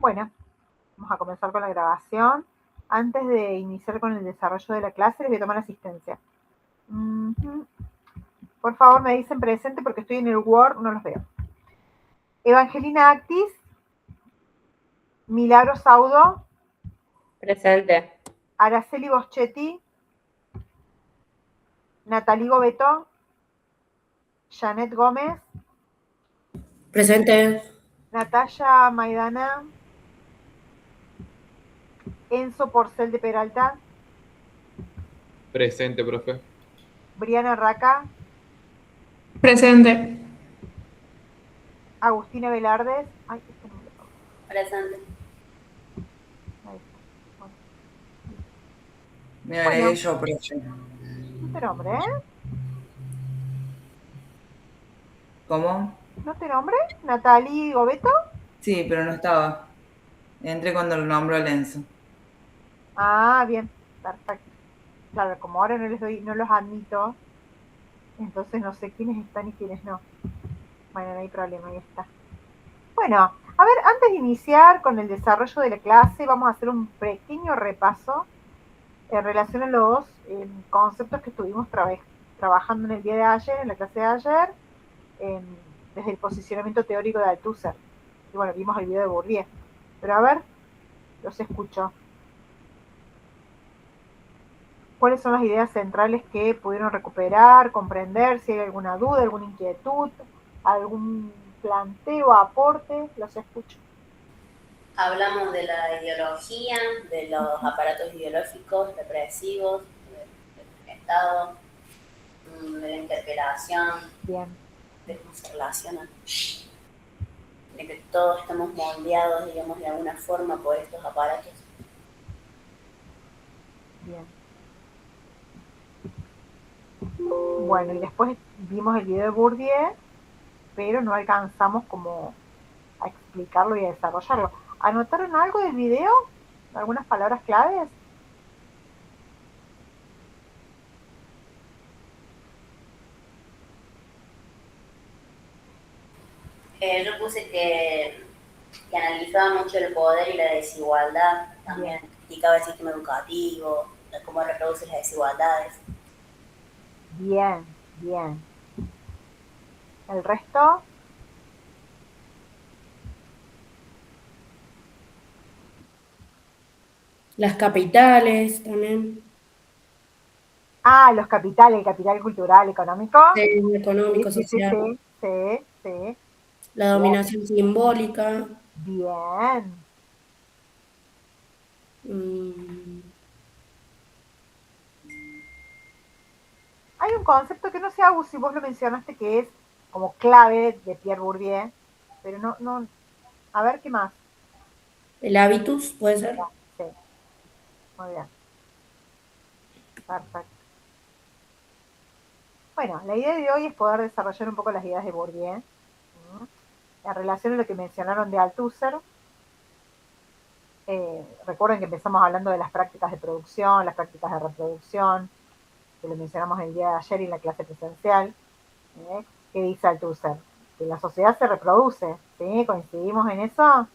Bueno, vamos a comenzar con la grabación. Antes de iniciar con el desarrollo de la clase, les voy a tomar asistencia. Por favor, me dicen presente porque estoy en el Word, no los veo. Evangelina Actis, Milagro Saudo, Presente. Araceli Boschetti, Natalie Gobeto, Janet Gómez, Presente. Natalia Maidana, Enzo Porcel de Peralta, Presente, profe. Briana Raca, Presente. Agustina Velardes. Ay, este no me lo pongo. Presente. Ahí está. Bueno. Me agregué yo, profe. No te nombre, ¿eh? ¿Cómo? ¿No te nombre? Natalie Gobeto. Sí, pero no estaba. Entré cuando lo nombró Lenzo. Ah, bien, perfecto. Claro, como ahora no los admito, entonces no sé quiénes están y quiénes no. Bueno, no hay problema, ahí está. Bueno, a ver, antes de iniciar con el desarrollo de la clase, vamos a hacer un pequeño repaso en relación a los conceptos que estuvimos trabajando en el día de ayer, en la clase de ayer, desde el posicionamiento teórico de Althusser. Y bueno, vimos el video de Bourdieu. Pero a ver, los escucho. ¿Cuáles son las ideas centrales que pudieron recuperar, comprender? Si hay alguna duda, alguna inquietud, algún planteo, aporte, los escucho. Hablamos de la ideología, de los aparatos ideológicos, represivos, del Estado, de la interpelación, Bien. de cómo se relacionan, de que todos estamos moldeados, digamos, de alguna forma por estos aparatos. Bien. Bueno, y después vimos el video de Bourdieu, pero no alcanzamos como a explicarlo y a desarrollarlo. ¿Anotaron algo del video? ¿Algunas palabras claves? Yo puse que analizaba mucho el poder y la desigualdad, también criticaba el sistema educativo, cómo reproduce las desigualdades. Bien, bien. ¿El resto? Las capitales también. Ah, los capitales, el capital cultural, económico. Económico, Sí, sí, social. sí, sí, sí. La Bien, dominación simbólica. bien. mm, Hay un concepto que no sé, Agus, si vos lo mencionaste, que es como clave de Pierre Bourdieu, pero no, a ver qué más. el hábitus, puede ser. Sí, muy bien. Perfecto. Bueno, la idea de hoy es poder desarrollar un poco las ideas de Bourdieu, en relación a lo que mencionaron de Althusser. Recuerden que empezamos hablando de las prácticas de producción, las prácticas de reproducción, que lo mencionamos el día de ayer en la clase presencial. ¿Qué dice Althusser? Que la sociedad se reproduce, ¿sí? ¿Coincidimos en eso?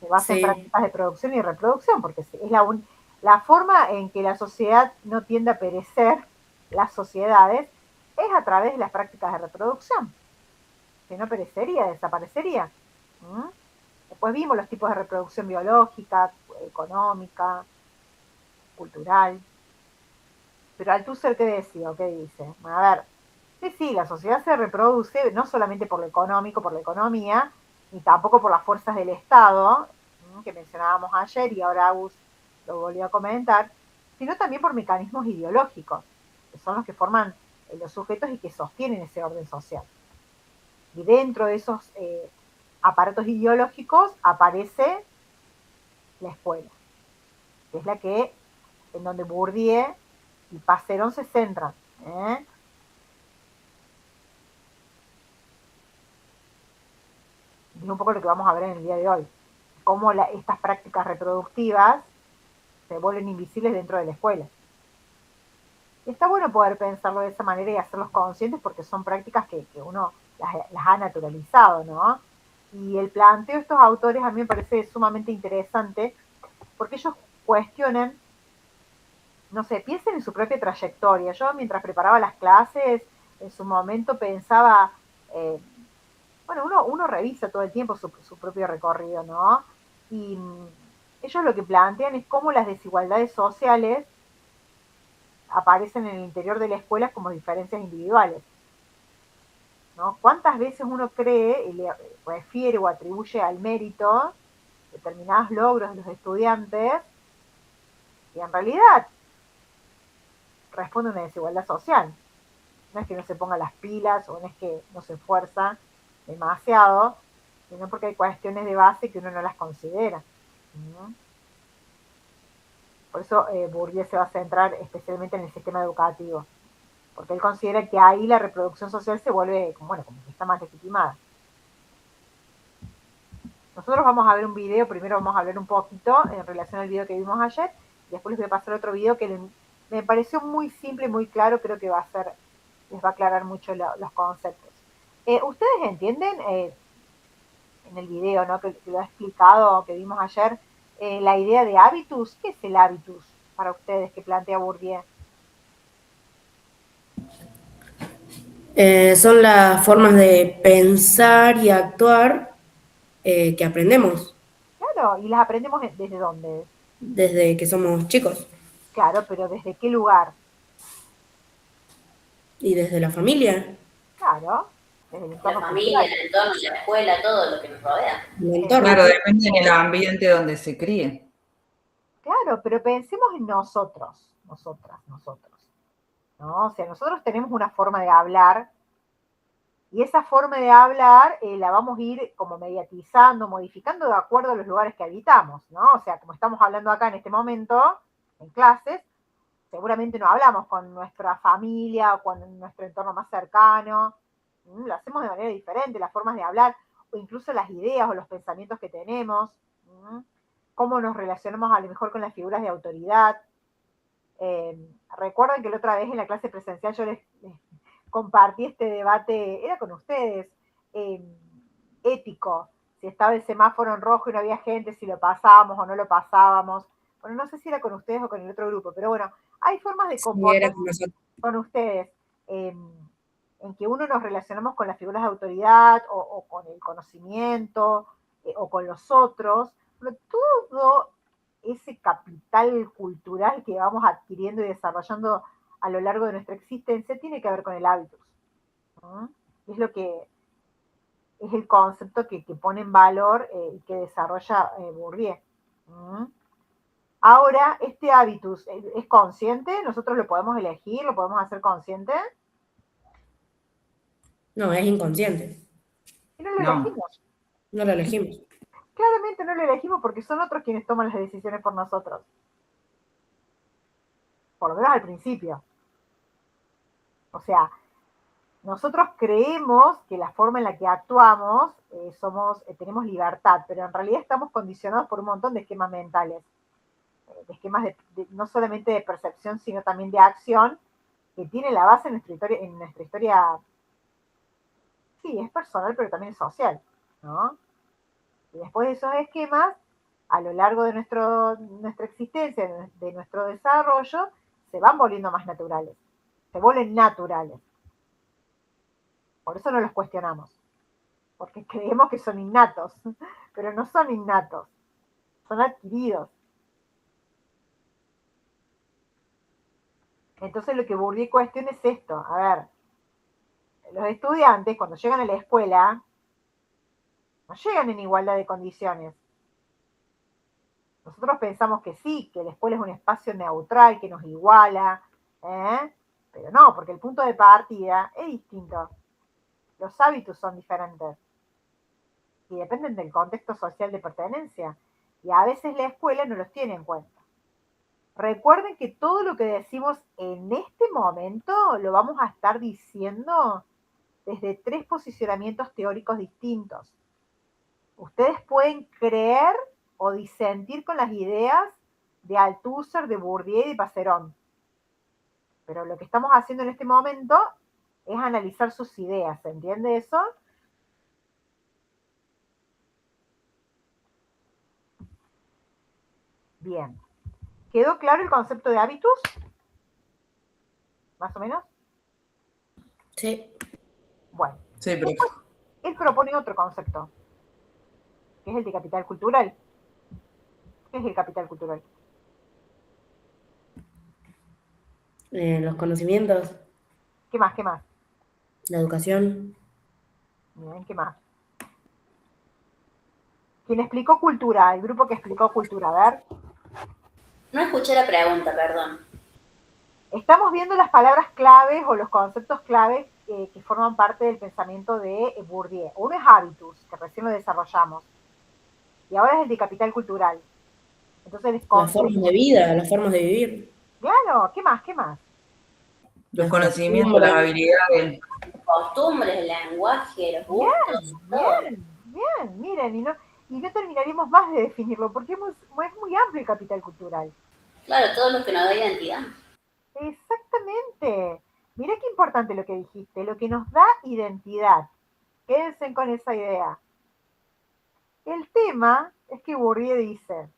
Se basa en Sí, prácticas de producción y reproducción, porque es la forma en que la sociedad no tiende a perecer, las sociedades, es a través de las prácticas de reproducción, que no perecería, desaparecería. ¿Mm? Después vimos los tipos de reproducción biológica, económica, cultural. Pero Althusser, ¿qué decía o qué dice? A ver, sí, la sociedad se reproduce no solamente por lo económico, por la economía, ni tampoco por las fuerzas del Estado, que mencionábamos ayer y ahora Agus lo volvió a comentar, sino también por mecanismos ideológicos, que son los que forman los sujetos y que sostienen ese orden social. Y dentro de esos aparatos ideológicos aparece la escuela, que es la que, en donde Bourdieu y Passerón se centran. Es un poco lo que vamos a ver en el día de hoy. Cómo estas prácticas reproductivas se vuelven invisibles dentro de la escuela. Y está bueno poder pensarlo de esa manera y hacerlos conscientes porque son prácticas que uno las ha naturalizado, ¿no? Y el planteo de estos autores a mí me parece sumamente interesante porque ellos cuestionan, no sé, piensen en su propia trayectoria. Yo mientras preparaba las clases, en su momento pensaba, eh, bueno, uno revisa todo el tiempo su propio recorrido, ¿no? Y ellos lo que plantean es cómo las desigualdades sociales aparecen en el interior de la escuela como diferencias individuales, ¿no? ¿Cuántas veces uno cree y le refiere o atribuye al mérito determinados logros de los estudiantes y en realidad responde a una desigualdad social? No es que no se ponga las pilas o no es que no se esfuerza demasiado, sino porque hay cuestiones de base que uno no las considera. ¿No? Por eso Bourdieu se va a centrar especialmente en el sistema educativo, porque él considera que ahí la reproducción social se vuelve, bueno, como que está más legitimada. Nosotros vamos a ver un video, primero vamos a hablar un poquito en relación al video que vimos ayer, y después les voy a pasar otro video que me pareció muy simple y muy claro, creo que les va a aclarar mucho los conceptos. ¿Ustedes entienden en el video, ¿no? Que lo ha explicado, que vimos ayer, la idea de hábitus? ¿Qué es el hábitus para ustedes que plantea Bourdieu? Son las formas de pensar y actuar que aprendemos Claro, y las aprendemos desde dónde. desde que somos chicos Claro, pero ¿desde qué lugar? y desde la familia, Claro, desde el La entorno familia, cultural. el entorno, la escuela, todo lo que nos rodea. el entorno. Claro, depende del ambiente donde se críe. Claro, pero pensemos en nosotros, nosotras, nosotros, ¿no? O sea, nosotros tenemos una forma de hablar y esa forma de hablar la vamos a ir como mediatizando, modificando de acuerdo a los lugares que habitamos, ¿no? O sea, como estamos hablando acá en este momento, en clases, seguramente no hablamos con nuestra familia o con nuestro entorno más cercano, lo hacemos de manera diferente, las formas de hablar, o incluso las ideas o los pensamientos que tenemos, cómo nos relacionamos a lo mejor con las figuras de autoridad. Eh, Recuerden que la otra vez en la clase presencial yo les compartí este debate, era con ustedes, eh, ético, si estaba el semáforo en rojo y no había gente, si lo pasábamos o no lo pasábamos. Bueno, no sé si era con ustedes o con el otro grupo, pero bueno, hay formas de Sí, era comportarse con nosotros. con ustedes en que uno nos relacionamos con las figuras de autoridad o con el conocimiento o con los otros, pero todo ese capital cultural que vamos adquiriendo y desarrollando a lo largo de nuestra existencia tiene que ver con el hábitus. ¿No? Es lo que es el concepto que pone en valor y que desarrolla Bourdieu. ¿No? Ahora, este hábitus es consciente, nosotros lo podemos elegir, lo podemos hacer consciente No, es inconsciente. y no lo No, elegimos. No lo elegimos. Claramente no lo elegimos porque son otros quienes toman las decisiones por nosotros. Por lo menos al principio. O sea, nosotros creemos que la forma en la que actuamos tenemos libertad, pero en realidad estamos condicionados por un montón de esquemas mentales, de esquemas no solamente de percepción, sino también de acción, que tiene la base en nuestra historia, sí, es personal, pero también es social, ¿no? Y después de esos esquemas, a lo largo de nuestra existencia, de nuestro desarrollo, se van volviendo más naturales, se vuelven naturales. Por eso no los cuestionamos, porque creemos que son innatos, pero no son innatos, son adquiridos. Entonces lo que Bourdieu cuestiona es esto, a ver, los estudiantes cuando llegan a la escuela no llegan en igualdad de condiciones. Nosotros pensamos que sí, que la escuela es un espacio neutral, que nos iguala, ¿eh? Pero no, porque el punto de partida es distinto. Los hábitos son diferentes y dependen del contexto social de pertenencia. Y a veces la escuela no los tiene en cuenta. Recuerden que todo lo que decimos en este momento lo vamos a estar diciendo desde 3 posicionamientos teóricos distintos. Ustedes pueden creer o disentir con las ideas de Althusser, de Bourdieu y de Passerón. Pero lo que estamos haciendo en este momento es analizar sus ideas, ¿se entiende eso? Bien. ¿Quedó claro el concepto de hábitus? ¿Más o menos? Sí. Bueno, Sí, pero después él propone otro concepto, que es el de capital cultural. ¿Qué es el capital cultural? Los conocimientos, ¿Qué más? ¿Qué más? la educación. Bien, ¿qué más? ¿Quién explicó cultura? El grupo que explicó cultura. A ver, No escuché la pregunta, perdón. estamos viendo las palabras claves o los conceptos claves que forman parte del pensamiento de Bourdieu. Uno es habitus, que recién lo desarrollamos, y ahora es el de capital cultural. Entonces les Las formas de vida, las formas de vivir. claro, ¿qué más? ¿Qué más? los Las conocimientos, las costumbres. habilidades. Costumbres, el lenguaje, los Bien, gustos, todo. bien, bien, miren, y no terminaríamos más de definirlo, porque es muy amplio el capital cultural. Claro, todo lo que nos da identidad. Exactamente. Mira qué importante lo que dijiste, lo que nos da identidad. Quédense con esa idea. El tema es que Bourdieu dice,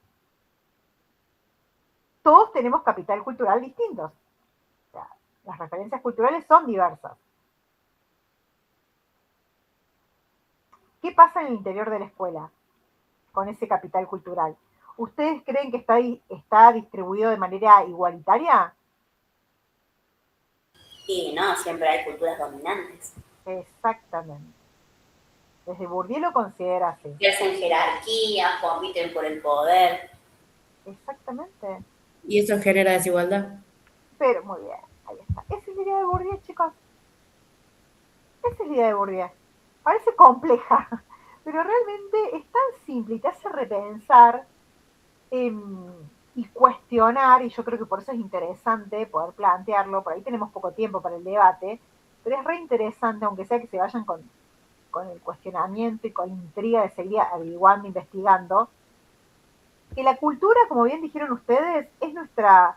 todos tenemos capital cultural distintos. O sea, las referencias culturales son diversas. ¿Qué pasa en el interior de la escuela con ese capital cultural? ¿Ustedes creen que está distribuido de manera igualitaria? Y no, siempre hay culturas dominantes. Exactamente. Desde Bourdieu lo considera así. Que hacen jerarquías, compiten por el poder. Exactamente. Y eso genera desigualdad. Pero muy bien, ahí está. Esa es la idea de Bourdieu, chicos. Esa es la idea de Bourdieu. Parece compleja, pero realmente es tan simple y te hace repensar eh, y cuestionar, y yo creo que por eso es interesante poder plantearlo. Por ahí tenemos poco tiempo para el debate, pero es re interesante, aunque sea que se vayan con el cuestionamiento y con la intriga de seguir averiguando, investigando, que la cultura, como bien dijeron ustedes, es nuestra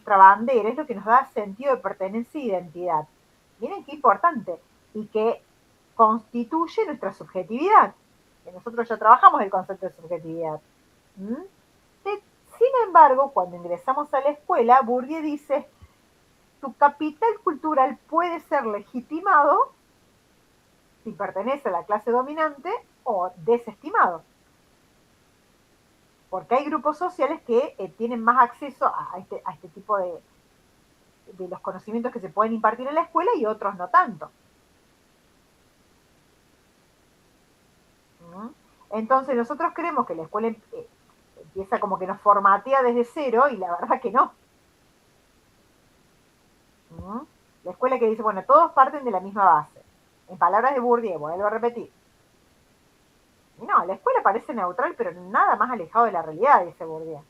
bandera, es lo que nos da sentido de pertenencia e identidad. Miren qué importante, y que constituye nuestra subjetividad, que nosotros ya trabajamos el concepto de subjetividad. ¿Mm? Sin embargo, cuando ingresamos a la escuela, Bourdieu dice, tu capital cultural puede ser legitimado si pertenece a la clase dominante o desestimado. Porque hay grupos sociales que tienen más acceso a este tipo de los conocimientos que se pueden impartir en la escuela y otros no tanto. ¿Mm? Entonces nosotros creemos que la escuela empieza como que nos formatea desde cero y la verdad que no. ¿Mm? La escuela que dice, bueno, todos parten de la misma base. En palabras de Bourdieu, vuelvo a repetir. No, la escuela parece neutral, pero nada más alejado de la realidad, dice Bourdieu.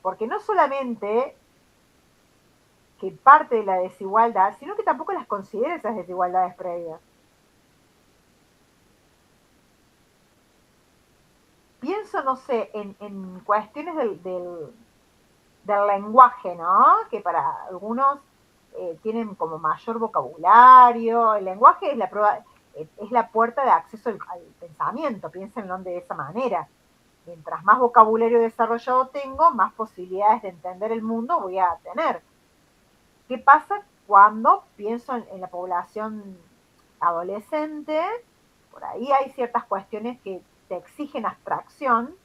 Porque no solamente que parte de la desigualdad, sino que tampoco las considera esas desigualdades previas. Pienso, no sé, en cuestiones del lenguaje, ¿no? Que para algunos tienen como mayor vocabulario. El lenguaje es la puerta de acceso al pensamiento, piénsenlo de esa manera. Mientras más vocabulario desarrollado tengo, más posibilidades de entender el mundo voy a tener. ¿Qué pasa cuando pienso en la población adolescente? Por ahí hay ciertas cuestiones que te exigen abstracción.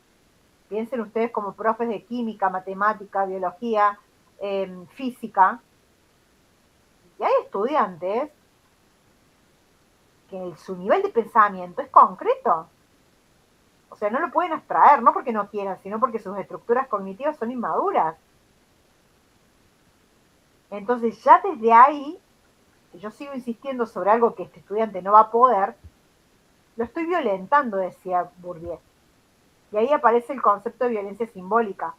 Piensen ustedes como profes de química, matemática, biología, física. Y hay estudiantes que su nivel de pensamiento es concreto. O sea, no lo pueden abstraer, no porque no quieran, sino porque sus estructuras cognitivas son inmaduras. Entonces, ya desde ahí, yo sigo insistiendo sobre algo que este estudiante no va a poder, lo estoy violentando, decía Bourdieu. Y ahí aparece el concepto de violencia simbólica.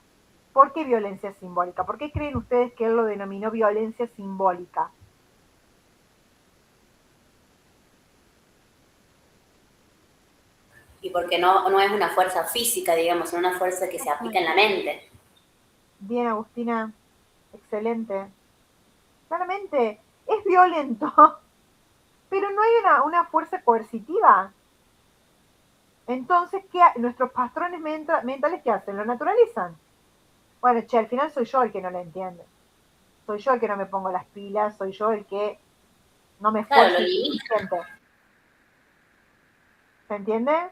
¿Por qué violencia simbólica? ¿Por qué creen ustedes que él lo denominó violencia simbólica? Y porque no es una fuerza física, digamos, es una fuerza que se aplica en la mente. Bien, Agustina, excelente. Claramente es violento, pero no hay una fuerza coercitiva. Entonces, nuestros patrones mentales, ¿qué hacen? Lo naturalizan. Bueno, che, al final soy yo el que no lo entiende. Soy yo el que no me pongo las pilas, soy yo el que no me Claro, esfuerzo lo limita. suficiente. ¿Se entiende?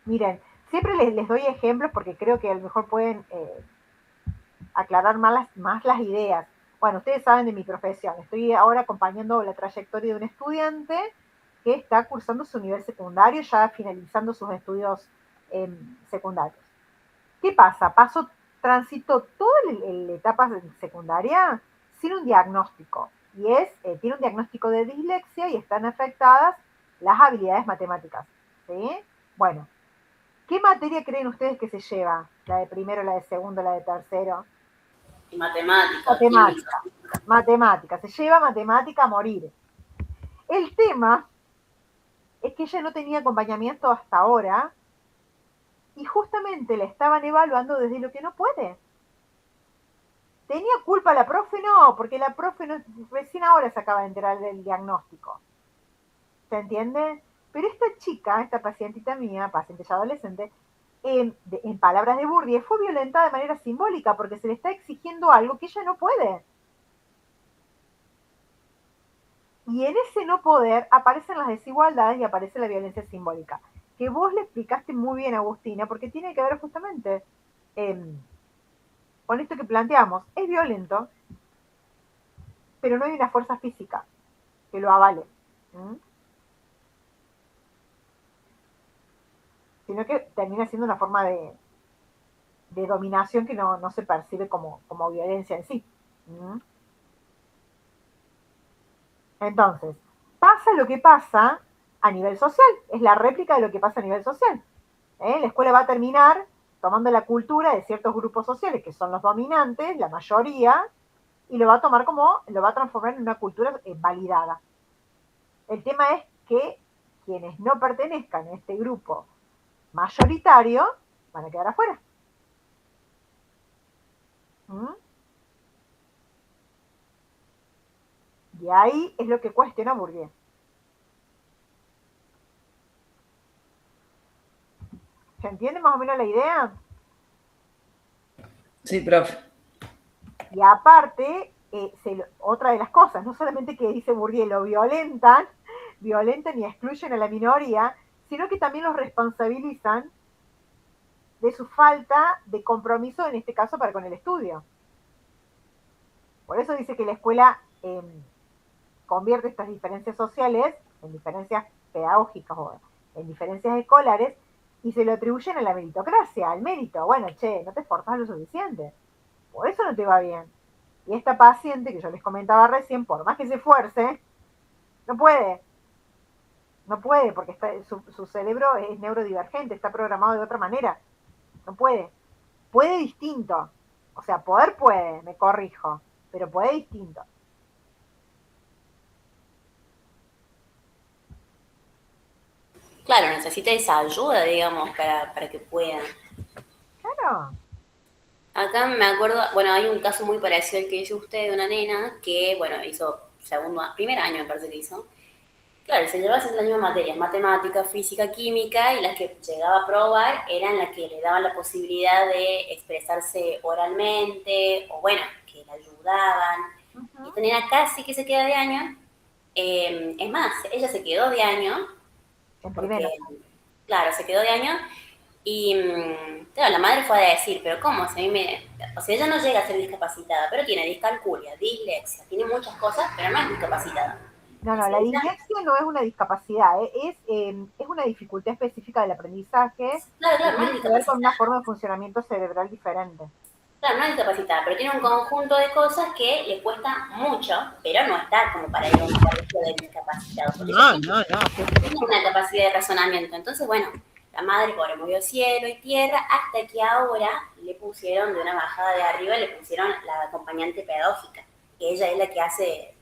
Miren, siempre les doy ejemplos porque creo que a lo mejor pueden aclarar más las ideas. Bueno, ustedes saben de mi profesión. Estoy ahora acompañando la trayectoria de un estudiante que está cursando su nivel secundario, ya finalizando sus estudios secundarios. ¿Qué pasa? Transitó toda la etapa secundaria sin un diagnóstico. Y tiene un diagnóstico de dislexia y están afectadas las habilidades matemáticas. ¿Sí? Bueno, ¿qué materia creen ustedes que se lleva? ¿La de primero, la de segundo, la de tercero? Y matemática, química. Matemática. Se lleva matemática a morir. El tema es que ella no tenía acompañamiento hasta ahora y justamente la estaban evaluando desde lo que no puede. ¿Tenía culpa la profe? No, porque la profe recién ahora se acaba de enterar del diagnóstico. ¿Se entiende? Pero esta chica, esta pacientita mía, paciente ya adolescente, en palabras de Bourdieu, fue violentada de manera simbólica porque se le está exigiendo algo que ella no puede. Y en ese no poder aparecen las desigualdades y aparece la violencia simbólica, que vos le explicaste muy bien, Agustina, porque tiene que ver justamente con esto que planteamos. Es violento, pero no hay una fuerza física que lo avale. ¿Mm? Sino que termina siendo una forma de dominación que no se percibe como violencia en sí. ¿Mm? Entonces, pasa lo que pasa a nivel social, es la réplica de lo que pasa a nivel social. La escuela va a terminar tomando la cultura de ciertos grupos sociales que son los dominantes, la mayoría, y lo va a tomar lo va a transformar en una cultura validada. El tema es que quienes no pertenezcan a este grupo mayoritario van a quedar afuera. ¿Mm? Y ahí es lo que cuestiona Bourdieu. ¿Se entiende más o menos la idea? Sí, profe. Y aparte, otra de las cosas, no solamente que dice Bourdieu, lo violentan y excluyen a la minoría, sino que también los responsabilizan de su falta de compromiso, en este caso, para con el estudio. Por eso dice que la escuela convierte estas diferencias sociales en diferencias pedagógicas o en diferencias escolares y se lo atribuyen a la meritocracia, al mérito. Bueno, che, no te esforzas lo suficiente. Por eso no te va bien. Y esta paciente que yo les comentaba recién, por más que se esfuerce, no puede. No puede porque su cerebro es neurodivergente, está programado de otra manera. No puede. Puede distinto. O sea, poder puede, me corrijo, pero puede distinto. Claro, necesita esa ayuda, digamos, para que pueda. Claro. Acá me acuerdo, bueno, hay un caso muy parecido al que dice usted de una nena que, bueno, hizo primer año me parece que hizo. Claro, se llevaba haciendo las mismas materias, matemática, física, química, y las que llegaba a probar eran las que le daban la posibilidad de expresarse oralmente, o bueno, que la ayudaban. Y esta nena casi que se queda de año. Es más, ella se quedó de año, En porque, primero. claro, se quedó de año, y claro, la madre fue a decir, pero ¿cómo? Si a mí o sea, ella no llega a ser discapacitada, pero tiene discalculia, dislexia, tiene muchas cosas, pero no es discapacitada. No, no, Dice la ella, dislexia no es una discapacidad, es una dificultad específica del aprendizaje claro, que claro, no es tiene que ver con una discapacitada. forma de funcionamiento cerebral diferente. Claro, no es discapacitada, pero tiene un conjunto de cosas que le cuesta mucho, pero no está como para ir a un servicio de discapacitado, porque ella No, no, no. tiene una capacidad de razonamiento. Entonces, bueno, la madre pobre movió cielo y tierra hasta que ahora le pusieron de una bajada de arriba, le pusieron la acompañante pedagógica, que ella es la que hace,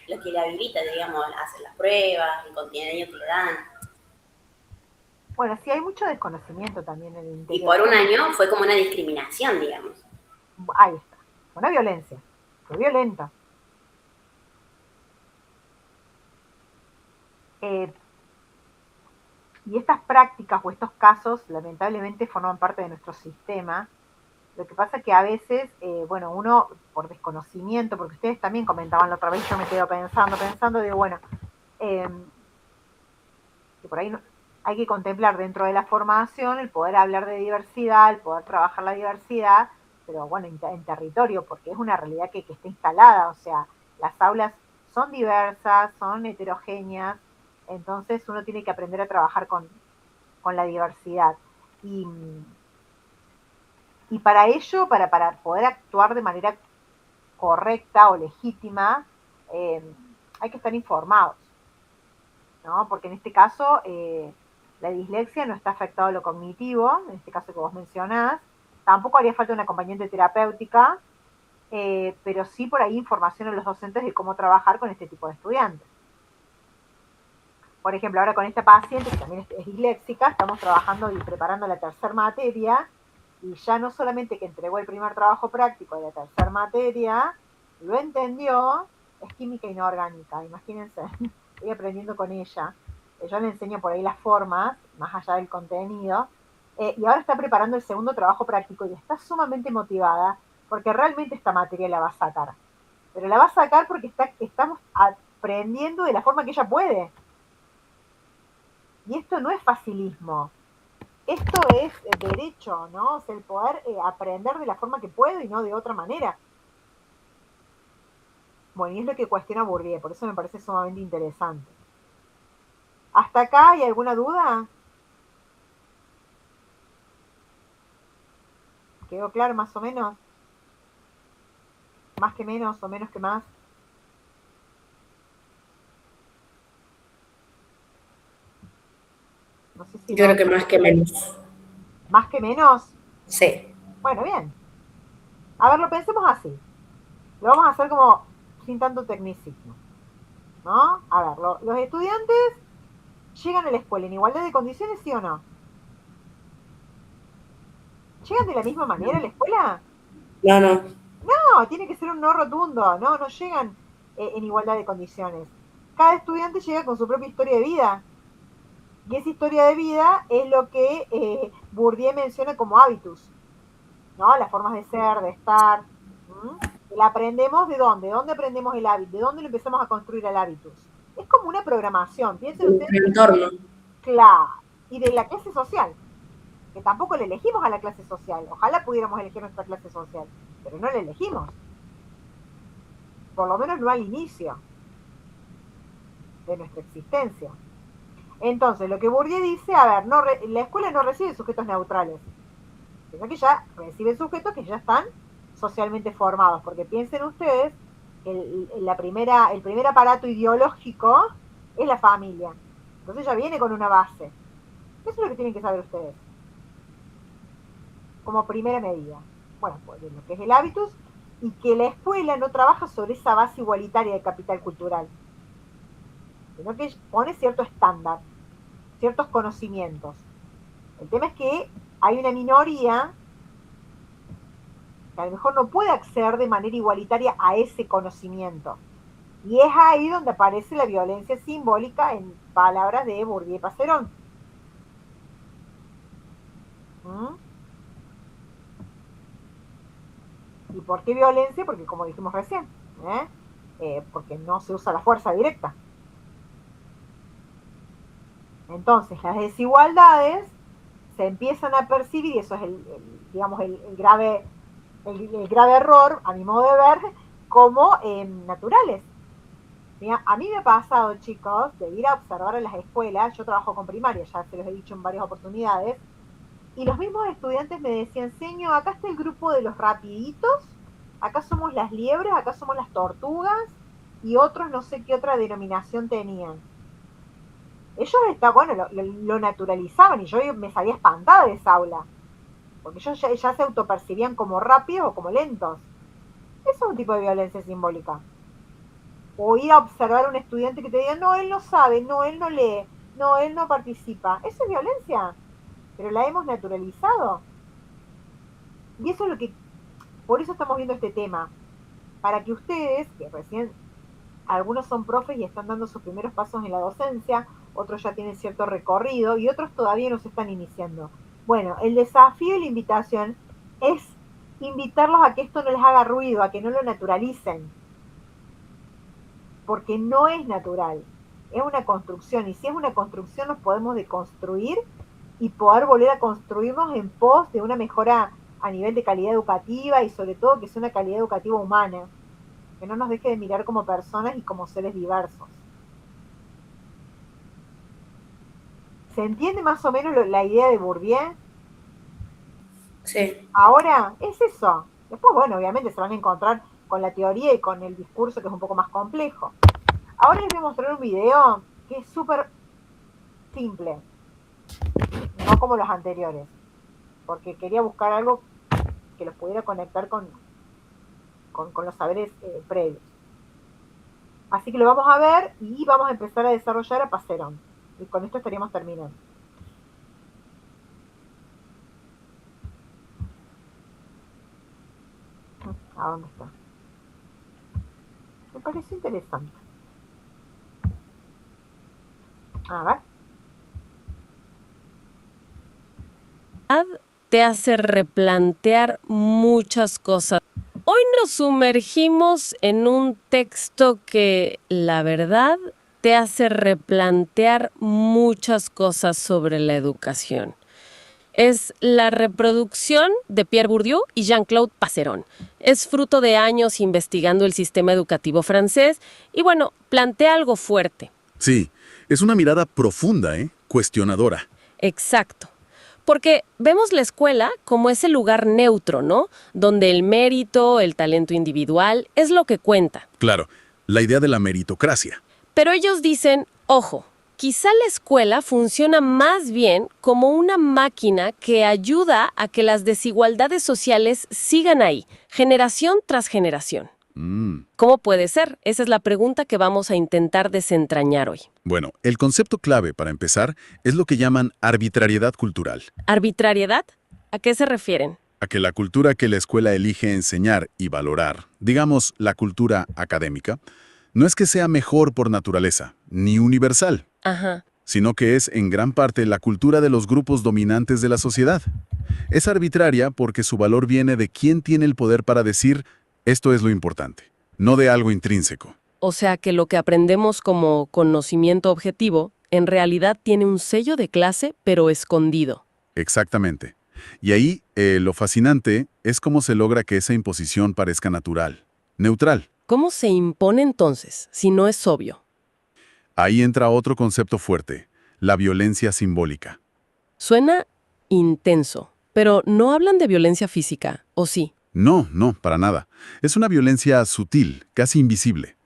lo que le habilita, digamos, hacer las pruebas, el contenido que le dan. Bueno, sí hay mucho desconocimiento también en el Y interior. por un año fue como una discriminación, digamos. Ahí está. Una violencia. Fue violenta. Eh, Y estas prácticas o estos casos lamentablemente forman parte de nuestro sistema. Lo que pasa es que a veces, bueno, uno por desconocimiento, porque ustedes también comentaban la otra vez, yo me quedo pensando, digo, bueno, eh, que por ahí hay que contemplar dentro de la formación el poder hablar de diversidad, el poder trabajar la diversidad, pero bueno, en territorio, porque es una realidad que está instalada, o sea, las aulas son diversas, son heterogéneas, entonces uno tiene que aprender a trabajar con la diversidad. Y, y para ello, para poder actuar de manera correcta o legítima, eh, hay que estar informados, ¿no? Porque en este caso la dislexia no está afectado a lo cognitivo, en este caso que vos mencionás, tampoco haría falta una acompañante terapéutica, pero sí por ahí información a los docentes de cómo trabajar con este tipo de estudiantes. Por ejemplo, ahora con esta paciente, que también es disléxica, estamos trabajando y preparando la tercera materia, y ya no solamente que entregó el primer trabajo práctico de la tercera materia, lo entendió, es química inorgánica, imagínense, estoy aprendiendo con ella, yo le enseño por ahí las formas, más allá del contenido, y ahora está preparando el segundo trabajo práctico y está sumamente motivada porque realmente esta materia la va a sacar, pero la va a sacar porque estamos aprendiendo de la forma que ella puede, y esto no es facilismo, esto es derecho, ¿no? O sea, el poder aprender de la forma que puedo y no de otra manera. Bueno, y es lo que cuestiona Bourdieu, por eso me parece sumamente interesante. ¿Hasta acá hay alguna duda? ¿Quedó claro más o menos? ¿Más que menos o menos que más? No sé si Yo no. creo que más que menos. ¿Más que menos? Sí. Bueno, bien. A ver, lo pensemos así. Lo vamos a hacer como sin tanto tecnicismo, ¿no? A ver, los estudiantes llegan a la escuela en igualdad de condiciones, ¿sí o no? ¿Llegan de la misma manera a la escuela? No, no. No, tiene que ser un no rotundo, no llegan en igualdad de condiciones. Cada estudiante llega con su propia historia de vida. Y esa historia de vida es lo que Bourdieu menciona como hábitus, ¿no? Las formas de ser, de estar. ¿Mm? La aprendemos de dónde, ¿de dónde aprendemos el hábito? ¿De dónde lo empezamos a construir el hábitus? Es como una programación, piensen ustedes, El entorno. claro, y de la clase social, que tampoco le elegimos a la clase social, ojalá pudiéramos elegir nuestra clase social, pero no la elegimos, por lo menos no al inicio de nuestra existencia. Entonces, lo que Bourdieu dice, a ver, la escuela no recibe sujetos neutrales, sino que ya recibe sujetos que ya están socialmente formados, porque piensen ustedes que el primer aparato ideológico es la familia. Entonces ya viene con una base. Eso es lo que tienen que saber ustedes, como primera medida. Bueno, pues lo que es el hábitus, y que la escuela no trabaja sobre esa base igualitaria de capital cultural, sino que pone cierto estándar, ciertos conocimientos. El tema es que hay una minoría que a lo mejor no puede acceder de manera igualitaria a ese conocimiento. Y es ahí donde aparece la violencia simbólica en palabras de Bourdieu y Passerón. ¿Mm? ¿Y por qué violencia? Porque como dijimos recién, porque no se usa la fuerza directa. Entonces las desigualdades se empiezan a percibir, y eso es digamos, el grave error, a mi modo de ver, como naturales. Mira, a mí me ha pasado, chicos, de ir a observar en las escuelas, yo trabajo con primaria, ya se los he dicho en varias oportunidades, y los mismos estudiantes me decían, señor, acá está el grupo de los rapiditos, acá somos las liebres, acá somos las tortugas, y otros no sé qué otra denominación tenían. Ellos bueno, lo naturalizaban y yo me salía espantada de esa aula, porque ellos ya se autopercibían como rápidos o como lentos. Eso es un tipo de violencia simbólica. O ir a observar a un estudiante que te diga, no, él no sabe, no, él no lee, no, él no participa. Eso es violencia, pero la hemos naturalizado. Y eso es lo que, por eso estamos viendo este tema, para que ustedes, que recién algunos son profes y están dando sus primeros pasos en la docencia, otros ya tienen cierto recorrido y otros todavía no se están iniciando. Bueno, el desafío y la invitación es invitarlos a que esto no les haga ruido, a que no lo naturalicen, porque no es natural, es una construcción, y si es una construcción nos podemos deconstruir y poder volver a construirnos en pos de una mejora a nivel de calidad educativa y sobre todo que sea una calidad educativa humana, que no nos deje de mirar como personas y como seres diversos. ¿Se entiende más o menos la idea de Bourdieu? Sí. Ahora, es eso. Después, bueno, obviamente se van a encontrar con la teoría y con el discurso que es un poco más complejo. Ahora les voy a mostrar un video que es súper simple, no como los anteriores, porque quería buscar algo que los pudiera conectar con los saberes previos. Así que lo vamos a ver y vamos a empezar a desarrollar a Passerón. Y con esto estaríamos terminando. ¿A dónde está? Me pareció interesante. A ver. Te hace replantear muchas cosas. Hoy nos sumergimos en un texto que, la verdad, te hace replantear muchas cosas sobre la educación. Es La reproducción de Pierre Bourdieu y Jean-Claude Passeron. Es fruto de años investigando el sistema educativo francés y, bueno, plantea algo fuerte. Sí, es una mirada profunda, cuestionadora. Exacto. Porque vemos la escuela como ese lugar neutro, ¿no? Donde el mérito, el talento individual es lo que cuenta. Claro, la idea de la meritocracia. Pero ellos dicen, ojo, quizá la escuela funciona más bien como una máquina que ayuda a que las desigualdades sociales sigan ahí, generación tras generación. ¿Cómo puede ser? Esa es la pregunta que vamos a intentar desentrañar hoy. Bueno, el concepto clave para empezar es lo que llaman arbitrariedad cultural. ¿Arbitrariedad? ¿A qué se refieren? A que la cultura que la escuela elige enseñar y valorar, digamos la cultura académica, no es que sea mejor por naturaleza, ni universal, Ajá. sino que es en gran parte la cultura de los grupos dominantes de la sociedad. Es arbitraria porque su valor viene de quién tiene el poder para decir esto es lo importante, no de algo intrínseco. O sea que lo que aprendemos como conocimiento objetivo, en realidad tiene un sello de clase, pero escondido. Exactamente. Y ahí, lo fascinante es cómo se logra que esa imposición parezca natural, neutral. ¿Cómo se impone entonces, si no es obvio? Ahí entra otro concepto fuerte, la violencia simbólica. Suena intenso, pero no hablan de violencia física, ¿o sí? No, para nada. Es una violencia sutil, casi invisible.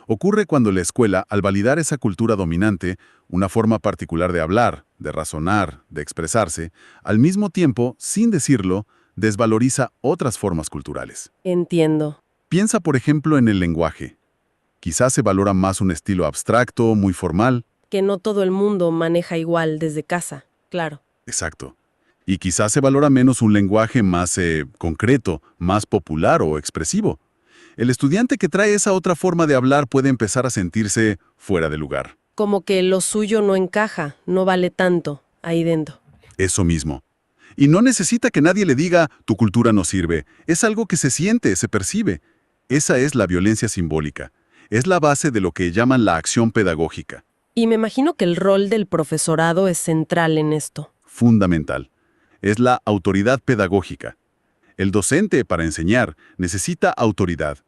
Ocurre cuando la escuela, al validar esa cultura dominante, una forma particular de hablar, de razonar, de expresarse, al mismo tiempo, sin decirlo, desvaloriza otras formas culturales. Entiendo. Piensa, por ejemplo, en el lenguaje. Quizás se valora más un estilo abstracto, muy formal. Que no todo el mundo maneja igual desde casa, claro. Exacto. Y quizás se valora menos un lenguaje más concreto, más popular o expresivo. El estudiante que trae esa otra forma de hablar puede empezar a sentirse fuera de lugar. Como que lo suyo no encaja, no vale tanto, ahí dentro. Eso mismo. Y no necesita que nadie le diga, tu cultura no sirve. Es algo que se siente, se percibe. Esa es la violencia simbólica. Es la base de lo que llaman la acción pedagógica. Y me imagino que el rol del profesorado es central en esto. Fundamental. Es la autoridad pedagógica. El docente, para enseñar, necesita autoridad.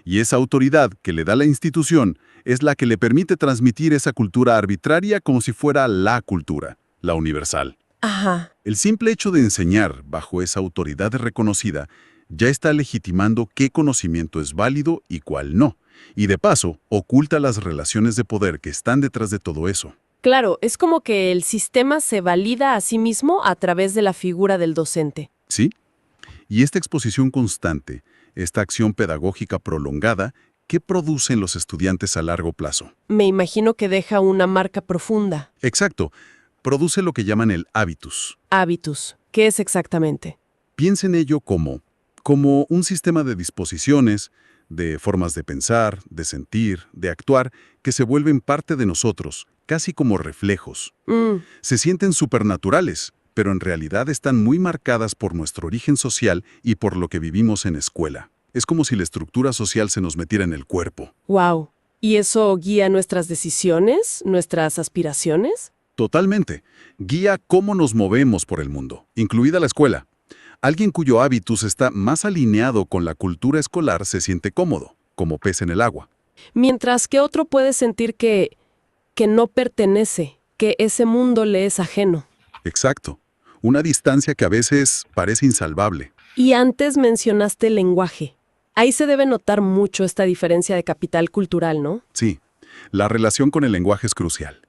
Y esa autoridad que le da la institución es la que le permite transmitir esa cultura arbitraria como si fuera la cultura, la universal. Ajá. El simple hecho de enseñar bajo esa autoridad reconocida ya está legitimando qué conocimiento es válido y cuál no. Y de paso, oculta las relaciones de poder que están detrás de todo eso. Claro, es como que el sistema se valida a sí mismo a través de la figura del docente. ¿Sí? Y esta exposición constante, esta acción pedagógica prolongada, ¿qué producen los estudiantes a largo plazo? Me imagino que deja una marca profunda. Exacto. Produce lo que llaman el hábitus. Hábitus. ¿Qué es exactamente? Piensa en ello como un sistema de disposiciones, de formas de pensar, de sentir, de actuar, que se vuelven parte de nosotros, casi como reflejos. Mm, Se sienten supernaturales, pero en realidad están muy marcadas por nuestro origen social y por lo que vivimos en escuela. Es como si la estructura social se nos metiera en el cuerpo. wow. ¿Y eso guía nuestras decisiones, nuestras aspiraciones? Totalmente. Guía cómo nos movemos por el mundo, incluida la escuela. Alguien cuyo hábitus está más alineado con la cultura escolar se siente cómodo, como pez en el agua. Mientras que otro puede sentir que no pertenece, que ese mundo le es ajeno. Exacto. Una distancia que a veces parece insalvable. Y antes mencionaste el lenguaje. Ahí se debe notar mucho esta diferencia de capital cultural, ¿no? Sí, la relación con el lenguaje es crucial.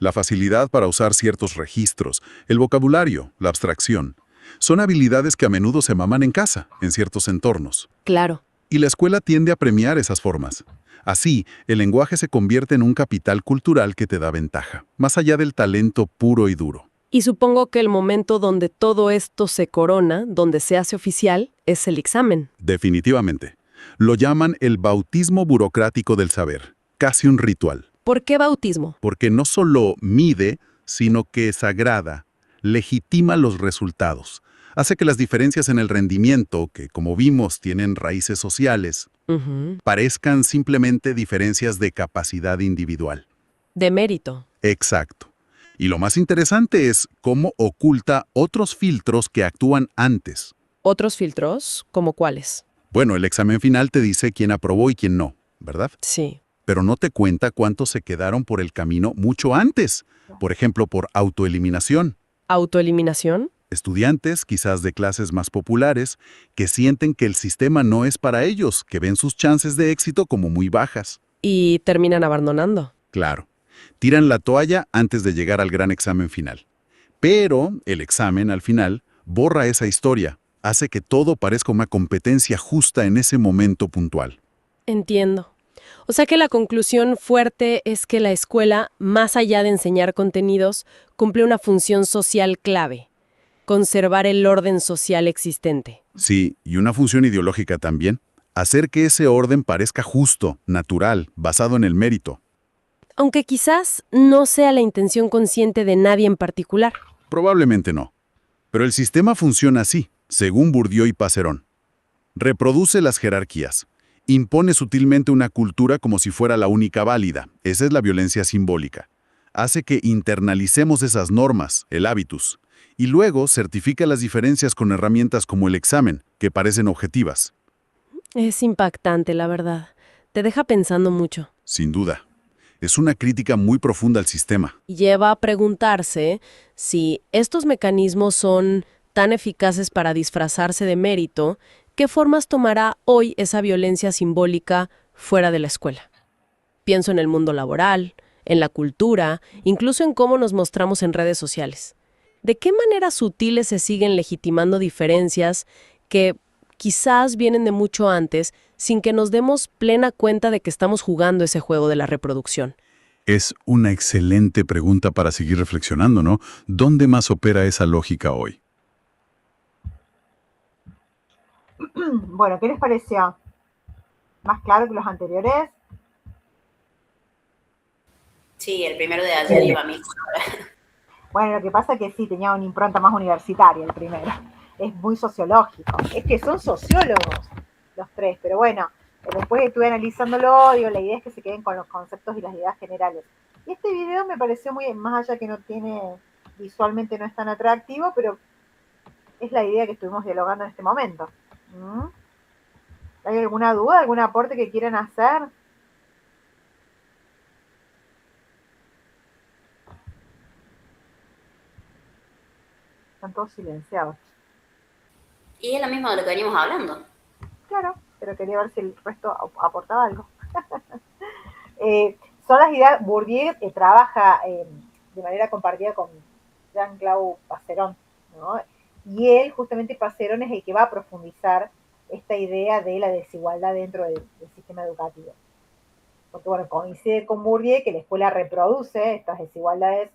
La facilidad para usar ciertos registros, el vocabulario, la abstracción, son habilidades que a menudo se maman en casa, en ciertos entornos. Claro. Y la escuela tiende a premiar esas formas. Así, el lenguaje se convierte en un capital cultural que te da ventaja, más allá del talento puro y duro. Y supongo que el momento donde todo esto se corona, donde se hace oficial, es el examen. Definitivamente. Lo llaman el bautismo burocrático del saber, casi un ritual, ¿Por qué bautismo? porque no solo mide, sino que sagrada, legitima los resultados. Hace que las diferencias en el rendimiento, que como vimos tienen raíces sociales, Ujú. parezcan simplemente diferencias de capacidad individual. De mérito. Exacto. Y lo más interesante es cómo oculta otros filtros que actúan antes. ¿Otros filtros? ¿Como cuáles? Bueno, el examen final te dice quién aprobó y quién no, ¿verdad? Sí. Pero no te cuenta cuántos se quedaron por el camino mucho antes. Por ejemplo, por autoeliminación. ¿Autoeliminación? Estudiantes, quizás de clases más populares, que sienten que el sistema no es para ellos, que ven sus chances de éxito como muy bajas. Y terminan abandonando. Claro, tiran la toalla antes de llegar al gran examen final. Pero el examen, al final, borra esa historia, hace que todo parezca una competencia justa en ese momento puntual. Entiendo. O sea que la conclusión fuerte es que la escuela, más allá de enseñar contenidos, cumple una función social clave: conservar el orden social existente. Sí, y una función ideológica también, hacer que ese orden parezca justo, natural, basado en el mérito. Aunque quizás no sea la intención consciente de nadie en particular. Probablemente no. Pero el sistema funciona así, según Bourdieu y Passerón. Reproduce las jerarquías. Impone sutilmente una cultura como si fuera la única válida. Esa es la violencia simbólica. Hace que internalicemos esas normas, el hábitus. Y luego certifica las diferencias con herramientas como el examen, que parecen objetivas. Es impactante, la verdad. Te deja pensando mucho. Sin duda. Es una crítica muy profunda al sistema. Y lleva a preguntarse si estos mecanismos son tan eficaces para disfrazarse de mérito, ¿qué formas tomará hoy esa violencia simbólica fuera de la escuela? Pienso en el mundo laboral, en la cultura, incluso en cómo nos mostramos en redes sociales. ¿De qué maneras sutiles se siguen legitimando diferencias que quizás vienen de mucho antes, sin que nos demos plena cuenta de que estamos jugando ese juego de la reproducción? Es una excelente pregunta para seguir reflexionando, ¿no? ¿Dónde más opera esa lógica hoy? Bueno, ¿qué les pareció? ¿Más claro que los anteriores? Sí, el primero de ayer iba a mí. Bueno, lo que pasa es que sí, tenía una impronta más universitaria el primero. Es muy sociológico. Es que son sociólogos los tres, pero bueno, después estuve analizándolo, digo, la idea es que se queden con los conceptos y las ideas generales. Y este video me pareció muy, más allá que no tiene, visualmente no es tan atractivo, pero es la idea que estuvimos dialogando en este momento. ¿Mm? ¿Hay alguna duda, algún aporte que quieran hacer? Están todos silenciados. Y es lo mismo de lo que veníamos hablando. Claro, pero quería ver si el resto aportaba algo. Son las ideas, Bourdieu trabaja de manera compartida con Jean-Claude Passeron, ¿no? Y él, justamente Passeron, es el que va a profundizar esta idea de la desigualdad dentro del sistema educativo. Porque, bueno, coincide con Bourdieu que la escuela reproduce estas desigualdades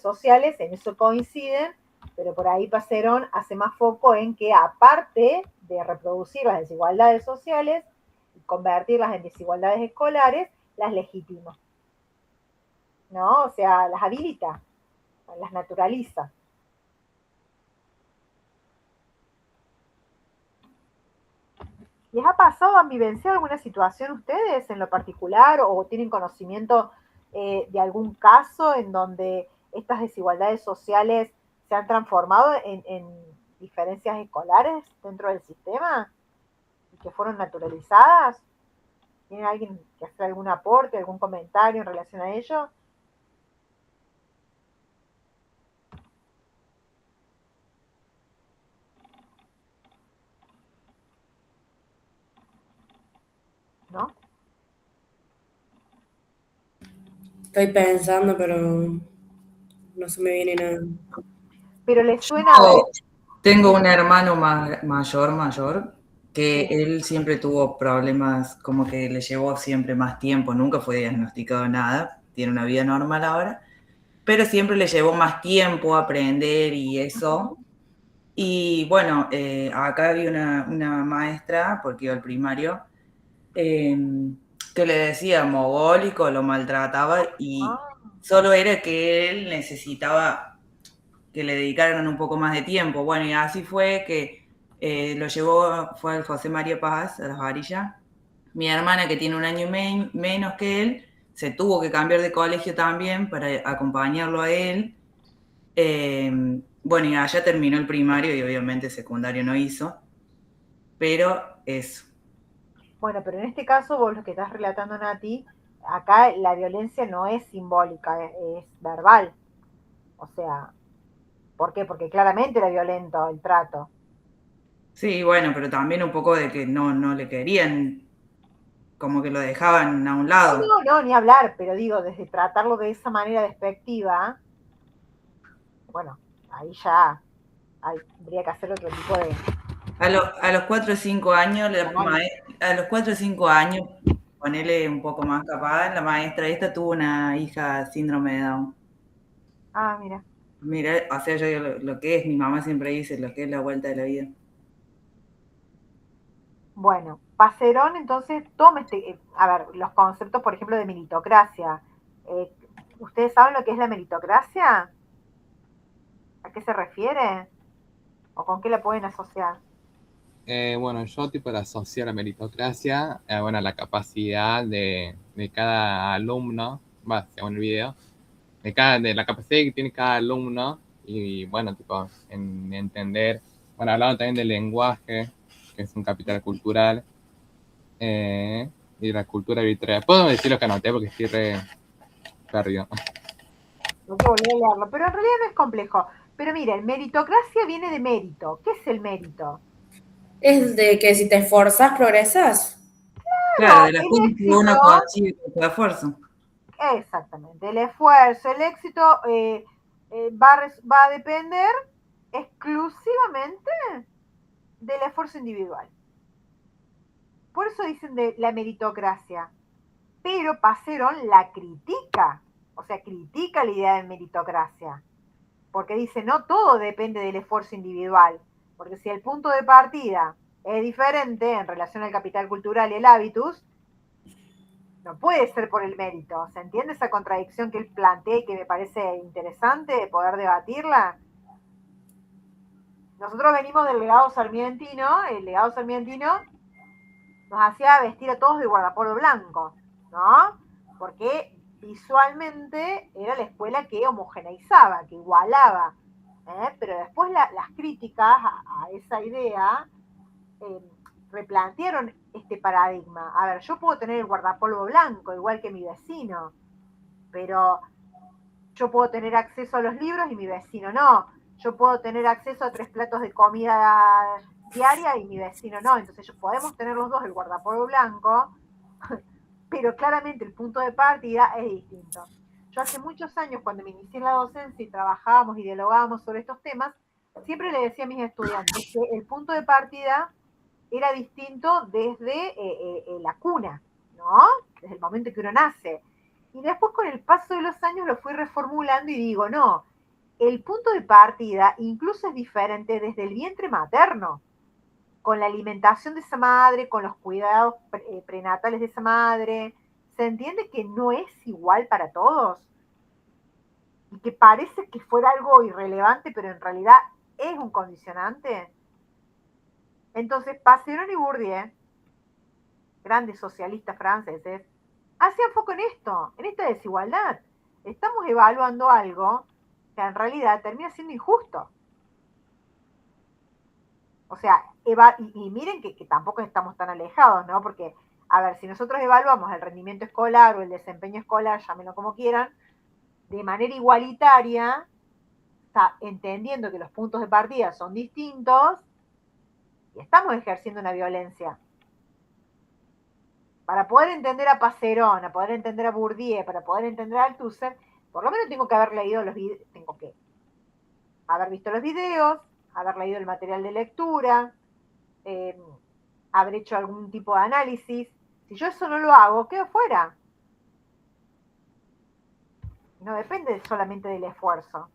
sociales, en eso coinciden, pero por ahí Passerón hace más foco en que, aparte de reproducir las desigualdades sociales y convertirlas en desigualdades escolares, las legitima. ¿no? O sea, las habilita, las naturaliza. ¿Les ha pasado, han vivenciado alguna situación ustedes en lo particular o tienen conocimiento de algún caso en donde estas desigualdades sociales se han transformado en diferencias escolares dentro del sistema y que fueron naturalizadas? ¿Tiene alguien que hacer algún aporte, algún comentario en relación a ello? ¿No? Estoy pensando, pero no se me viene nada. Pero les suena a ver. Tengo un hermano mayor, que Sí. él siempre tuvo problemas, como que le llevó siempre más tiempo, nunca fue diagnosticado nada, tiene una vida normal ahora, pero siempre le llevó más tiempo aprender y eso. Y bueno, acá había una maestra, porque iba al primario, eh, que le decía mogólico, lo maltrataba y Ah, solo era que él necesitaba que le dedicaran un poco más de tiempo. Bueno, y así fue que lo llevó, fue al José María Paz, a las varillas. Mi hermana, que tiene un año menos que él, se tuvo que cambiar de colegio también para acompañarlo a él. Bueno, y allá terminó el primario y obviamente secundario no hizo, pero eso. bueno, pero en este caso, vos lo que estás relatando, Nati, acá la violencia no es simbólica, es verbal. O sea, ¿por qué? Porque claramente era violento el trato. Sí, bueno, pero también un poco de que no le querían, como que lo dejaban a un lado. No, no, ni hablar, pero digo, desde tratarlo de esa manera despectiva, bueno, ahí ya habría que hacer otro tipo de A los 4 o 5 años, análisis. a los 4 o 5 años, ponele un poco más capaz, la maestra esta tuvo una hija síndrome de Down. Ah, mira. Mira, o sea, yo digo lo que es, mi mamá siempre dice, lo que es la vuelta de la vida. Bueno, Pacerón entonces toma a ver, los conceptos, por ejemplo, de meritocracia. Eh, ¿Ustedes saben lo que es la meritocracia? ¿A qué se refiere? ¿O con qué la pueden asociar? Bueno, yo tipo la asocio a la meritocracia, bueno, la capacidad de cada alumno, va, según el video, de la capacidad que tiene cada alumno y bueno, tipo, en entender, bueno, hablando también del lenguaje, que es un capital cultural, eh, y la cultura arbitraria. Puedo decir lo que anoté porque estoy re perdido. Hay que volver a leerlo, pero en realidad no es complejo. Pero miren, meritocracia viene de mérito. ¿Qué es el mérito? Es de que si te esforzas, progresas. Claro, Claro, de las el cosas que éxito, uno consigue con su esfuerzo. exactamente, el esfuerzo, el éxito va a depender exclusivamente del esfuerzo individual. Por eso dicen de la meritocracia. Pero Pacerón la critica, o sea, critica la idea de meritocracia, porque dice, no todo depende del esfuerzo individual, porque si el punto de partida es diferente en relación al capital cultural y el hábitus, no puede ser por el mérito. ¿Se entiende esa contradicción que él plantea y que me parece interesante poder debatirla? Nosotros venimos del legado sarmientino, el legado sarmientino nos hacía vestir a todos de guardapolvo blanco, ¿no? Porque visualmente era la escuela que homogeneizaba, que igualaba, pero después las críticas a esa idea eh, replantearon este paradigma. A ver, yo puedo tener el guardapolvo blanco, igual que mi vecino, pero yo puedo tener acceso a los libros y mi vecino no. Yo puedo tener acceso a 3 platos de comida diaria y mi vecino no. Entonces podemos tener los dos el guardapolvo blanco, pero claramente el punto de partida es distinto. Yo hace muchos años, cuando me inicié en la docencia y trabajábamos y dialogábamos sobre estos temas, siempre le decía a mis estudiantes que el punto de partida era distinto desde la cuna, ¿no? Desde el momento que uno nace. Y después con el paso de los años lo fui reformulando y digo, no, el punto de partida incluso es diferente desde el vientre materno, con la alimentación de esa madre, con los cuidados prenatales de esa madre. ¿Se entiende que no es igual para todos? y que parece que fuera algo irrelevante, pero en realidad es un condicionante. Entonces, Passeron y Bourdieu, grandes socialistas franceses, hacían foco en esto, en esta desigualdad. Estamos evaluando algo que en realidad termina siendo injusto. O sea, y miren que tampoco estamos tan alejados, ¿no? Porque, a ver, si nosotros evaluamos el rendimiento escolar o el desempeño escolar, llámenlo como quieran, de manera igualitaria, entendiendo que los puntos de partida son distintos, y estamos ejerciendo una violencia. Para poder entender a Passerón, para poder entender a Bourdieu, para poder entender a Althusser, por lo menos tengo que haber leído los videos, tengo que haber visto los videos, haber leído el material de lectura, haber hecho algún tipo de análisis. Si yo eso no lo hago, quedo fuera. No depende solamente del esfuerzo.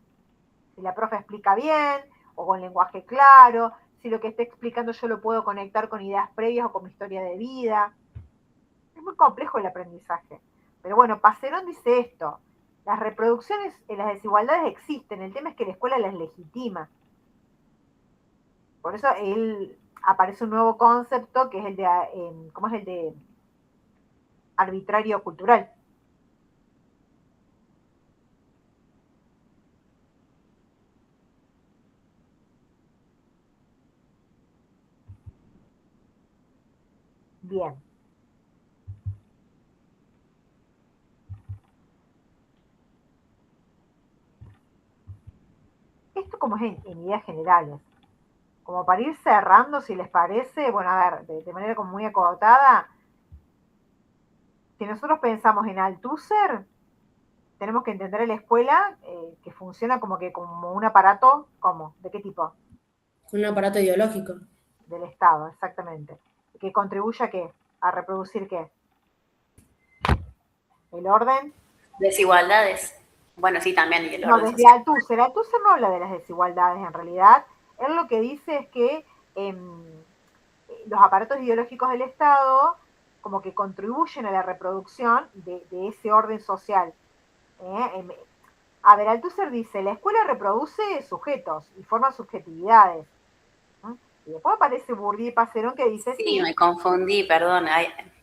Si la profe explica bien, o con lenguaje claro, si lo que está explicando yo lo puedo conectar con ideas previas o con mi historia de vida. Es muy complejo el aprendizaje. Pero bueno, Passerón dice esto: las reproducciones, las desigualdades existen, el tema es que la escuela las legitima. Por eso él aparece un nuevo concepto que es el de, ¿cómo es el de arbitrario cultural? Bien. Esto como es en ideas generales. Como para ir cerrando, si les parece, bueno, a ver, de manera como muy acotada, si nosotros pensamos en Althusser, tenemos que entender a la escuela que funciona como un aparato, ¿cómo? ¿De qué tipo? Un aparato ideológico. Del Estado, exactamente. ¿Que contribuye a qué? ¿A reproducir qué? ¿El orden? Desigualdades. Bueno, sí, también, y el No, orden desde social. Althusser. Althusser no habla de las desigualdades en realidad. Él lo que dice es que los aparatos ideológicos del Estado como que contribuyen a la reproducción de ese orden social. A ver, Althusser dice, la escuela reproduce sujetos y forma subjetividades. Y después aparece Bourdieu y Passerón que dice, Sí, sí, me confundí, perdón,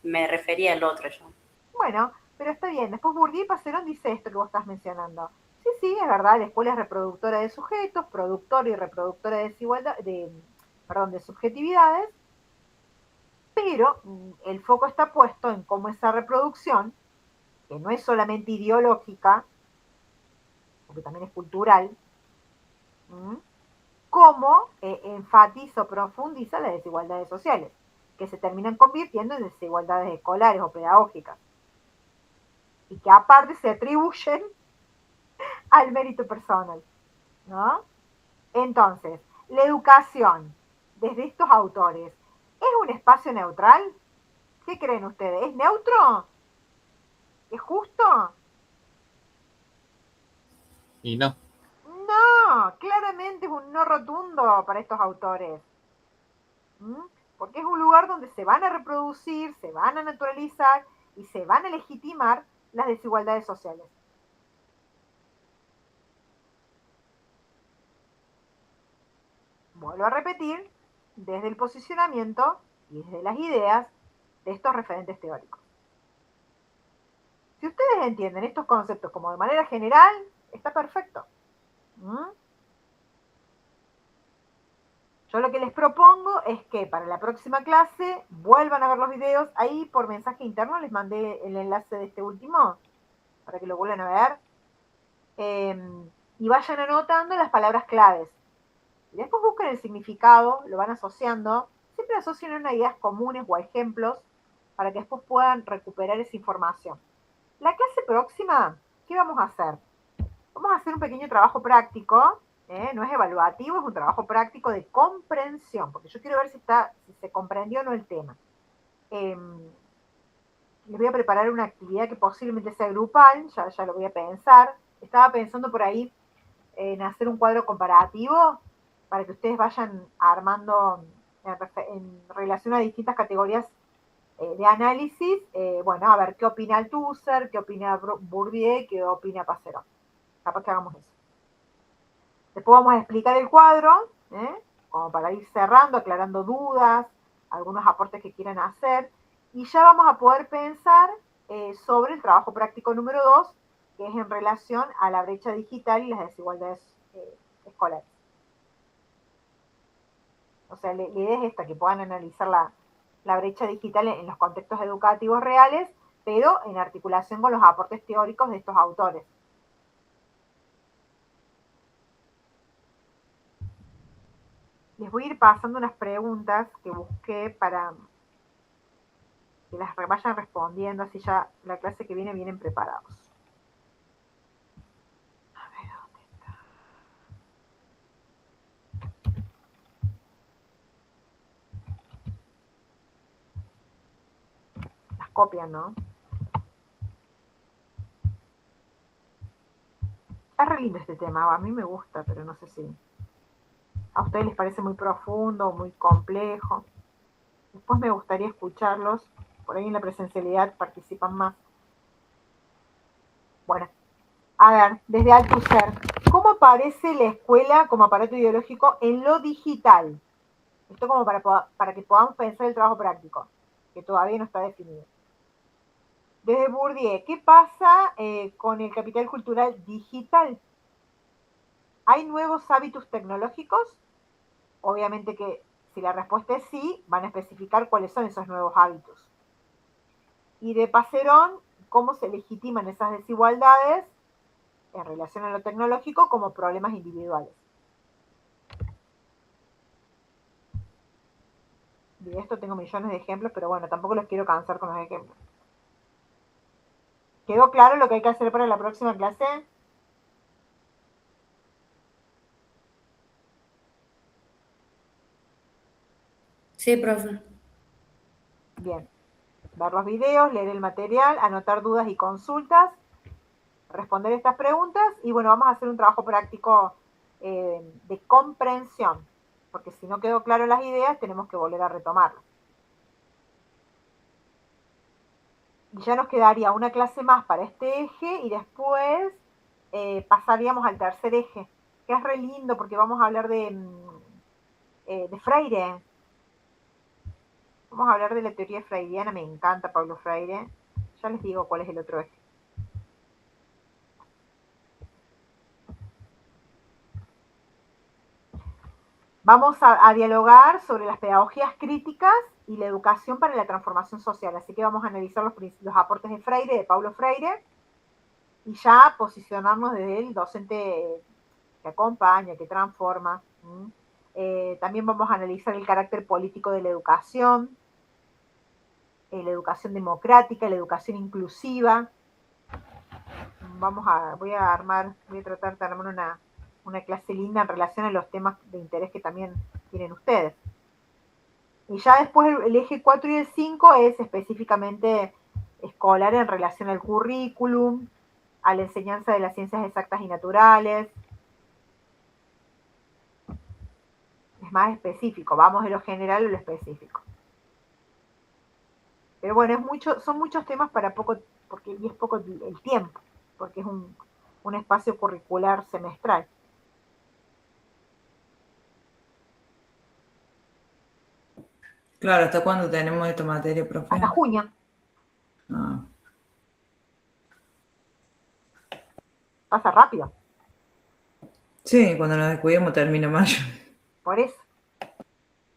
me refería al otro yo. bueno, pero está bien. Después Bourdieu y Passerón dice esto que vos estás mencionando. Sí, sí, es verdad, la escuela es reproductora de sujetos, productora y reproductora de desigualdad, de subjetividades, pero el foco está puesto en cómo esa reproducción, que no es solamente ideológica, porque también es cultural, cómo enfatiza o profundiza las desigualdades sociales, que se terminan convirtiendo en desigualdades escolares o pedagógicas, y que aparte se atribuyen al mérito personal, ¿no? Entonces, la educación, desde estos autores, ¿es un espacio neutral? ¿Qué creen ustedes? ¿Es neutro? ¿Es justo? Y no. No, claramente es un no rotundo para estos autores. ¿Mm? Porque es un lugar donde se van a reproducir, se van a naturalizar y se van a legitimar las desigualdades sociales. Vuelvo a repetir, desde el posicionamiento y desde las ideas de estos referentes teóricos. Si ustedes entienden estos conceptos como de manera general, está perfecto. Yo lo que les propongo es que para la próxima clase vuelvan a ver los videos. Ahí por mensaje interno les mandé el enlace de este último para que lo vuelvan a ver. Y vayan anotando las palabras claves. Y después busquen el significado, lo van asociando. Siempre asocien a ideas comunes o a ejemplos para que después puedan recuperar esa información. La clase próxima, ¿qué vamos a hacer? Vamos a hacer un pequeño trabajo práctico, no es evaluativo, es un trabajo práctico de comprensión, porque yo quiero ver si se comprendió o no el tema. Les voy a preparar una actividad que posiblemente sea grupal, ya lo voy a pensar. Estaba pensando por ahí en hacer un cuadro comparativo para que ustedes vayan armando en relación a distintas categorías de análisis, bueno, a ver qué opina Althusser, qué opina Bourdieu, qué opina Passerón. Capaz que hagamos eso. Después vamos a explicar el cuadro, como para ir cerrando, aclarando dudas, algunos aportes que quieran hacer, y ya vamos a poder pensar sobre el trabajo práctico número 2, que es en relación a la brecha digital y las desigualdades escolares. O sea, la idea es esta, que puedan analizar la brecha digital en los contextos educativos reales, pero en articulación con los aportes teóricos de estos autores. Les voy a ir pasando unas preguntas que busqué para que las vayan respondiendo, así ya la clase que viene vienen preparados. A ver, ¿dónde está? Las copian, ¿no? Es re lindo este tema, a mí me gusta, pero no sé si a ustedes les parece muy profundo, muy complejo. Después me gustaría escucharlos, por ahí en la presencialidad participan más. Bueno, a ver, desde Althusser, ¿cómo aparece la escuela como aparato ideológico en lo digital? Esto como para que podamos pensar el trabajo práctico, que todavía no está definido. Desde Bourdieu, ¿qué pasa con el capital cultural digital? ¿Hay nuevos hábitos tecnológicos? Obviamente que si la respuesta es sí, van a especificar cuáles son esos nuevos hábitos. Y de Passerón, ¿cómo se legitiman esas desigualdades en relación a lo tecnológico como problemas individuales? Y de esto tengo millones de ejemplos, pero bueno, tampoco los quiero cansar con los ejemplos. ¿Quedó claro lo que hay que hacer para la próxima clase? Sí, profe. Bien. Ver los videos, leer el material, anotar dudas y consultas, responder estas preguntas y bueno, vamos a hacer un trabajo práctico de comprensión, porque si no quedó claro las ideas, tenemos que volver a retomarlo. Y ya nos quedaría una clase más para este eje y después pasaríamos al tercer eje, que es re lindo porque vamos a hablar de Freire. Vamos a hablar de la teoría freudiana, me encanta Paulo Freire. Ya les digo cuál es el otro eje. Vamos a dialogar sobre las pedagogías críticas y la educación para la transformación social. Así que vamos a analizar los aportes de Freire, de Paulo Freire, y ya posicionarnos desde el docente que acompaña, que transforma. También vamos a analizar el carácter político de la educación democrática, la educación inclusiva. Voy a tratar de armar una clase linda en relación a los temas de interés que también tienen ustedes. Y ya después el eje 4 y el 5 es específicamente escolar en relación al currículum, a la enseñanza de las ciencias exactas y naturales. Es más específico, vamos de lo general a lo específico. Pero bueno, son muchos temas para poco, porque es poco el tiempo, porque es un espacio curricular semestral. Claro, ¿hasta cuándo tenemos esta materia, profe? Hasta junio. Ah. Pasa rápido. Sí, cuando nos descuidemos termina mayo. Por eso.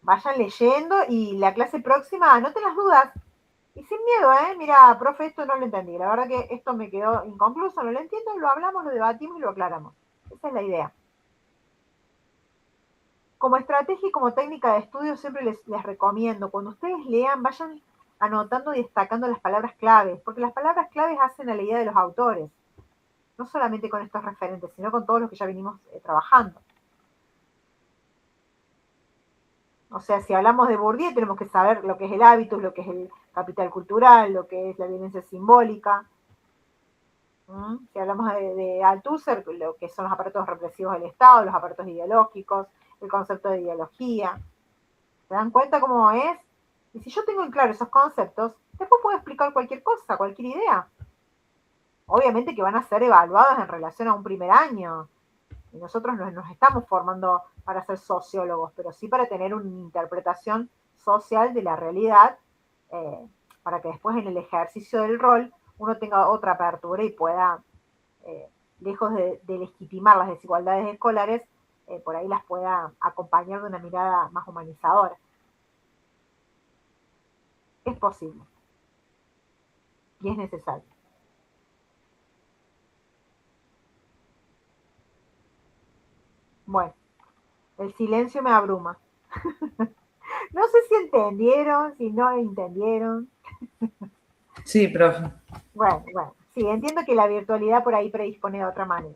Vayan leyendo y la clase próxima, anoten las dudas. Y sin miedo, mira, profe, esto no lo entendí. La verdad que esto me quedó inconcluso, no lo entiendo, lo hablamos, lo debatimos y lo aclaramos. Esa es la idea. Como estrategia y como técnica de estudio siempre les recomiendo, cuando ustedes lean, vayan anotando y destacando las palabras claves, porque las palabras claves hacen a la idea de los autores. No solamente con estos referentes, sino con todos los que ya venimos trabajando. O sea, si hablamos de Bourdieu, tenemos que saber lo que es el hábitus, lo que es el capital cultural, lo que es la violencia simbólica. Si hablamos de Althusser, lo que son los aparatos represivos del Estado, los aparatos ideológicos, el concepto de ideología. ¿Se dan cuenta cómo es? Y si yo tengo en claro esos conceptos, después puedo explicar cualquier cosa, cualquier idea. obviamente que van a ser evaluados en relación a un primer año. Y nosotros nos estamos formando para ser sociólogos, pero sí para tener una interpretación social de la realidad, para que después en el ejercicio del rol uno tenga otra apertura y pueda, lejos de legitimar las desigualdades escolares, por ahí las pueda acompañar de una mirada más humanizadora. Es posible. Y es necesario. Bueno, el silencio me abruma. No sé si entendieron, si no entendieron. Sí, profe. Bueno, sí, entiendo que la virtualidad por ahí predispone de otra manera.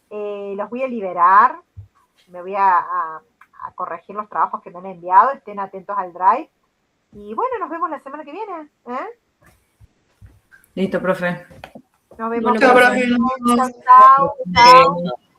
Los voy a liberar, me voy a corregir los trabajos que me han enviado, estén atentos al Drive. Y bueno, nos vemos la semana que viene. Listo, profe. Nos vemos. Bueno, profe. Chao, chao. Ok.